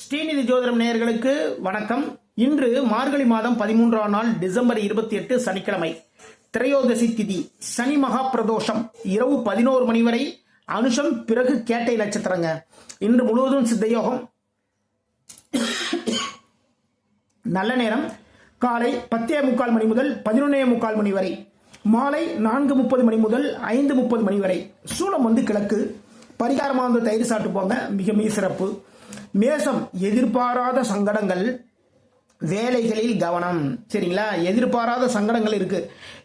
ஸ்ரீநிதி ஜோதிடம் நேயர்களுக்கு வணக்கம். இன்று மார்கழி மாதம் 13ஆம் நாள் டிசம்பர் 28 சனிக்கிழமை, திரையோதசி திதி, சனி மகா பிரதோஷம், இரவு 11 மணி வரை அனுஷம், பிறகு கேட்டை நட்சத்திரங்க. இன்று முழுவதும் சித்தயோகம். நல்ல நேரம் காலை 10:45 மணி முதல் 11:45 மணி வரை, மாலை 4:30 மணி முதல் 5:30 மணி வரை. சூலம் கிழக்கு. பரிகாரமாக தயிர் சாப்பிட்டு போங்க, மிக மிக சிறப்பு. மேசம், எதிர்பாராத சங்கடங்கள், வேலைகளில் கவனம். சரிங்களா? எதிர்பாராத சங்கடங்கள் இருக்கு.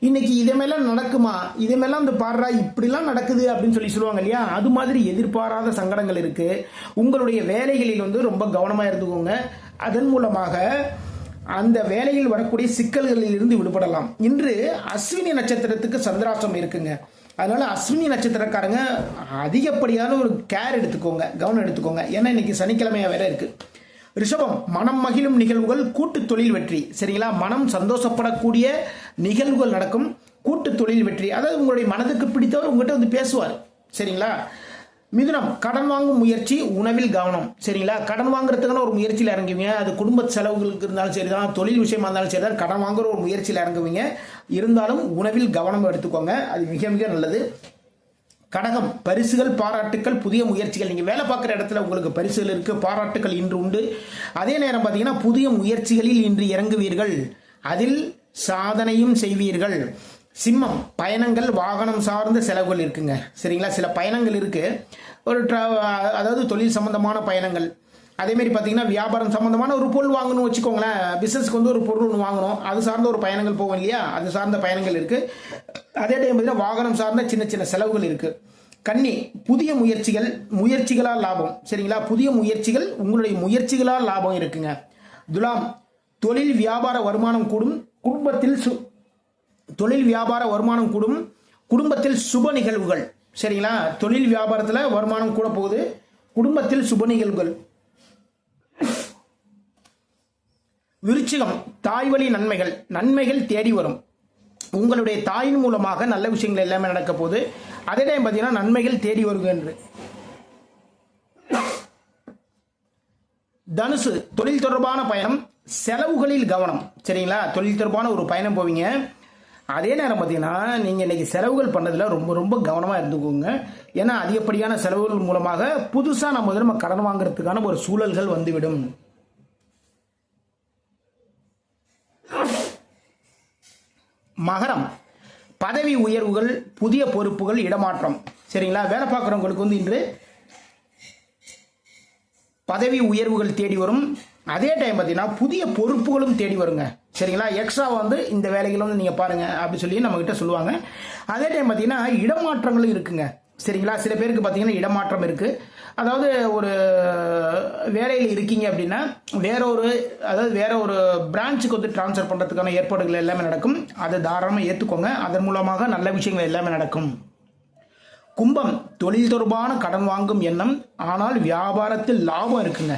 இன்னைக்கு இதெல்லாம் நடக்குமா, இதெல்லாம் பாடுறா இப்படிலாம் நடக்குது அப்படின்னு சொல்லுவாங்க இல்லையா, அது மாதிரி எதிர்பாராத சங்கடங்கள் இருக்கு. உங்களுடைய வேலைகளில் ரொம்ப கவனமா இருந்துக்கோங்க. அதன் மூலமாக அந்த வேலையில் வரக்கூடிய சிக்கல்களில் இருந்து விடுபடலாம். இன்று அஸ்வினி நட்சத்திரத்துக்கு சந்திராஷ்டம் இருக்குங்க. அதனால அஸ்வினி நட்சத்திரக்காரங்க அதிகப்படியான ஒரு கேர் எடுத்துக்கோங்க, கவனம் எடுத்துக்கோங்க. ஏன்னா இன்னைக்கு சனிக்கிழமையா வேற இருக்கு. ரிஷபம், மனம் மகிழும் நிகழ்வுகள், கூட்டு தொழில் வெற்றி. சரிங்களா? மனம் சந்தோஷப்படக்கூடிய நிகழ்வுகள் நடக்கும். கூட்டு தொழில் வெற்றி, அதாவது உங்களுடைய மனதுக்கு பிடித்தவர் உங்ககிட்ட பேசுவார். சரிங்களா? மிதுனம், கடன் வாங்கும் முயற்சி, உணவில் கவனம். சரிங்களா? கடன் வாங்குறதுக்கான ஒரு முயற்சியில் இறங்குவீங்க. அது குடும்ப செலவுகளுக்கு இருந்தாலும் சரிதான், தொழில் விஷயமா இருந்தாலும் சரிதான், கடன் வாங்குற ஒரு முயற்சியில் இறங்குவீங்க. இருந்தாலும் உணவில் கவனம் எடுத்துக்கோங்க, அது மிக மிக நல்லது. கடகம், பரிசுகள், பாராட்டுக்கள், புதிய முயற்சிகள். நீங்க வேலை பார்க்குற இடத்துல உங்களுக்கு பரிசுகள் இருக்கு, பாராட்டுக்கள் இன்று உண்டு. அதே நேரம் பார்த்தீங்கன்னா புதிய முயற்சிகளில் இன்று இறங்குவீர்கள், அதில் சாதனையும் செய்வீர்கள். சிம்மம், பயணங்கள், வாகனம் சார்ந்த செலவுகள் இருக்குங்க. சரிங்களா? சில பயணங்கள் இருக்கு, ஒரு அதாவது தொழில் சம்பந்தமான பயணங்கள். அதே மாதிரி பார்த்தீங்கன்னா வியாபாரம் சம்பந்தமான ஒரு பொருள் வாங்கணும் வச்சுக்கோங்களேன், பிசினஸ்க்கு ஒரு பொருள் ஒன்று வாங்கணும், அது சார்ந்த ஒரு பயணங்கள் போகும் இல்லையா, அது சார்ந்த பயணங்கள் இருக்கு. அதே டைம் பார்த்தீங்கன்னா வாகனம் சார்ந்த சின்ன சின்ன செலவுகள் இருக்கு. கன்னி, புதிய முயற்சிகள், முயற்சிகளால் லாபம். சரிங்களா? புதிய முயற்சிகள், உங்களுடைய முயற்சிகளால் லாபம் இருக்குங்க. துலாம், தொழில் வியாபார வருமானம் கூடும், குடும்பத்தில் தொழில் வியாபார வருமானம் கூடும், குடும்பத்தில் சுப நிகழ்வுகள். சரிங்களா? தொழில் வியாபாரத்தில் வருமானம் கூட போகுது, குடும்பத்தில் சுப நிகழ்வுகள். விருச்சிகம், தாய் வழி நன்மைகள், நன்மைகள் தேடி வரும். உங்களுடைய தாயின் மூலமாக நல்ல விஷயங்கள் எல்லாமே நடக்க போகுது. அதே டைம் பார்த்தீங்கன்னா நன்மைகள் தேடி வருகின்ற. தனுசு, தொழில் தொடர்பான பயணம், செலவுகளில் கவனம். சரிங்களா? தொழில் தொடர்பான ஒரு பயணம் போவீங்க. அதே நேரம் பார்த்தீங்கன்னா நீங்கள் இன்னைக்கு செலவுகள் பண்ணுறதுல ரொம்ப ரொம்ப கவனமாக இருந்துக்கோங்க. ஏன்னா அதிகப்படியான செலவுகள் மூலமாக புதுசாக நம்ம கடன் வாங்குறதுக்கான ஒரு சூழல்கள் வந்துவிடும். மகரம், பதவி உயர்வுகள், புதிய பொறுப்புகள், இடமாற்றம். சரிங்களா? வேலை பார்க்குறவங்களுக்கு இன்று பதவி உயர்வுகள் தேடி வரும். அதே டைம் பார்த்தீங்கன்னா புதிய பொறுப்புகளும் தேடி வருங்க. சரிங்களா? எக்ஸ்ட்ரா இந்த வேலைகளும் நீங்கள் பாருங்க அப்படி சொல்லி நம்ம கிட்ட சொல்லுவாங்க. அதே டைம் பார்த்தீங்கன்னா இடமாற்றங்களும் இருக்குங்க. சரிங்களா? சில பேருக்கு பார்த்தீங்கன்னா இடமாற்றம் இருக்கு. அதாவது ஒரு வேலையில் இருக்கீங்க அப்படின்னா வேற ஒரு பிரான்ச்சுக்கு டிரான்ஸ்ஃபர் பண்ணுறதுக்கான ஏற்பாடுகள் எல்லாமே நடக்கும். அதை தாராளமாக ஏற்றுக்கோங்க. அதன் மூலமாக நல்ல விஷயங்கள் எல்லாமே நடக்கும். கும்பம், தொழில் தொடர்பான கடன் வாங்கும் எண்ணம், ஆனால் வியாபாரத்தில் லாபம் இருக்குங்க.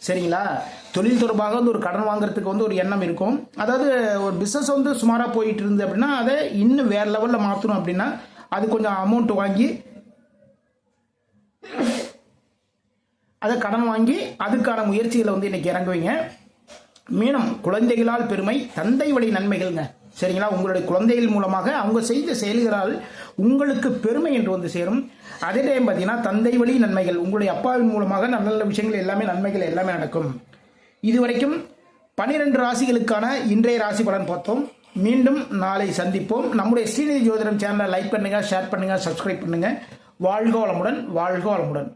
சரிங்களா? தொழில் தொடர்பாக ஒரு கடன் வாங்குறதுக்கு ஒரு எண்ணம் இருக்கும். அதாவது ஒரு பிஸ்னஸ் சுமாராக போயிட்டு இருந்து அப்படின்னா அதை இன்னும் வேற லெவலில் மாற்றணும் அப்படின்னா அது கொஞ்சம் அமௌண்ட் வாங்கி அதை கடன் வாங்கி அதுக்கான முயற்சிகளை இன்னைக்கு இறங்குவீங்க. மீனம், குழந்தைகளால் பெருமை, தந்தை வழி நன்மைகள்ங்க. சரிங்களா? உங்களுடைய குழந்தைகள் மூலமாக அவங்க செய்த செயல்களால் உங்களுக்கு பெருமை என்று சேரும். அதே டைம் பார்த்தீங்கன்னா தந்தை வழி நன்மைகள், உங்களுடைய அப்பாவின் மூலமாக நல்ல நல்ல விஷயங்கள் எல்லாமே, நன்மைகள் எல்லாமே நடக்கும். இதுவரைக்கும் 12 ராசிகளுக்கான இன்றைய ராசி பலன் பார்த்தோம். மீண்டும் நாளை சந்திப்போம். நம்முடைய ஸ்ரீநிதி ஜோதிடம் சேனலை லைக் பண்ணுங்க, ஷேர் பண்ணுங்க, சப்ஸ்கிரைப் பண்ணுங்க. வாழ்க வளமுடன், வாழ்க வளமுடன்.